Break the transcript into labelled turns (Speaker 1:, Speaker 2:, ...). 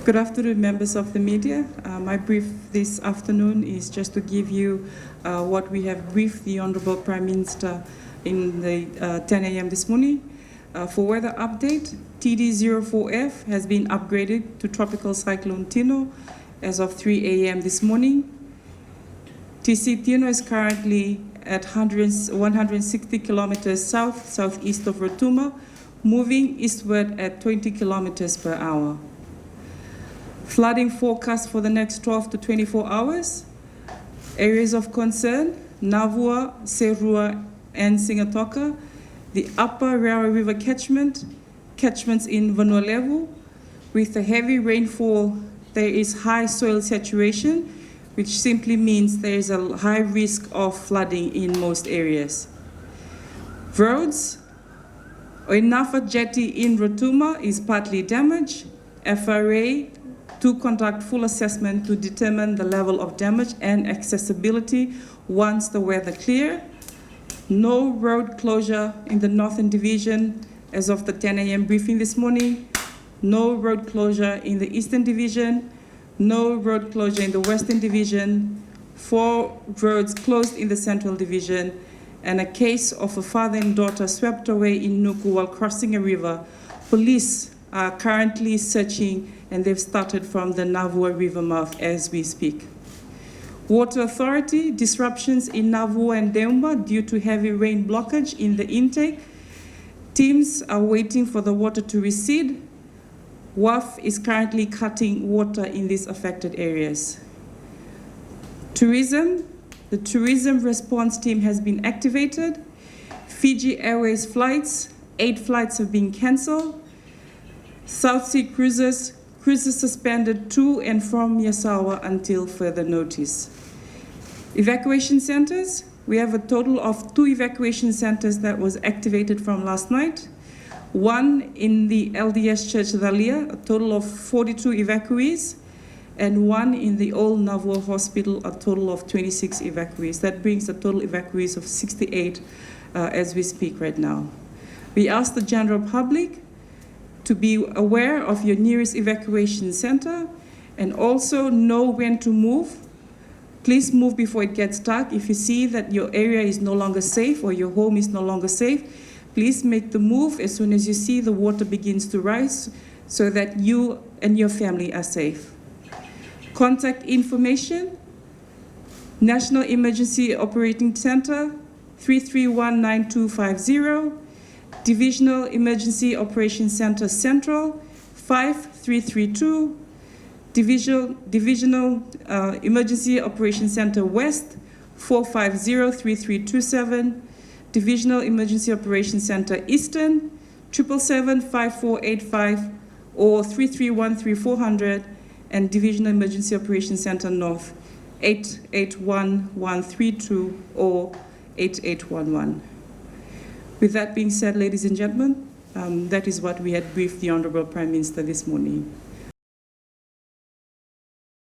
Speaker 1: Good afternoon, members of the media. My brief this afternoon is just to give you what we have briefed the Honourable Prime Minister in the 10 a.m. this morning. For weather update, TD04F has been upgraded to Tropical Cyclone Tino as of 3 a.m. this morning. TC Tino is currently at 160 kilometers southeast of Rotuma, moving eastward at 20 kilometers per hour. Flooding forecast for the next 12 to 24 hours. Areas of concern, Navua, Serua, and Singatoka. The upper Rawa River catchments in Vanuatu. With the heavy rainfall, there is high soil saturation, which simply means there is a high risk of flooding in most areas. Roads, Oinafa Jetty in Rotuma is partly damaged. FRA to conduct full assessment to determine the level of damage and accessibility once the weather clear. No road closure in the Northern Division as of the 10 a.m. briefing this morning. No road closure in the Eastern Division. No road closure in the Western Division. 4 roads closed in the Central Division. And a case of a father and daughter swept away in Nuku while crossing a river. Police are currently searching, and they've started from the Navua River mouth as we speak. Water Authority, disruptions in Navua and Deumba due to heavy rain blockage in the intake. Teams are waiting for the water to recede. WAF is currently cutting water in these affected areas. Tourism, the tourism response team has been activated. Fiji Airways flights, 8 flights have been cancelled. South Sea cruises suspended to and from Yasawa until further notice. Evacuation centres, we have a total of 2 evacuation centres that was activated from last night. 1 in the LDS Church Dalia, a total of 42 evacuees, and 1 in the Old Navua Hospital, a total of 26 evacuees. That brings the total evacuees of 68 as we speak right now. We ask the general public to be aware of your nearest evacuation center and also know when to move. Please move before it gets dark. If you see that your area is no longer safe or your home is no longer safe, please make the move as soon as you see the water begins to rise so that you and your family are safe. Contact information, National Emergency Operating Center, 331-9250, Divisional Emergency Operations Center Central, 5332, Divisional Emergency Operations Center West, 450-3327, Divisional Emergency Operations Center Eastern, 777-5485 or 331-3400, and Divisional Emergency Operations Center North, 881-132 or 8811. With that being said, ladies and gentlemen, that is what we had briefed the Honourable Prime Minister this morning.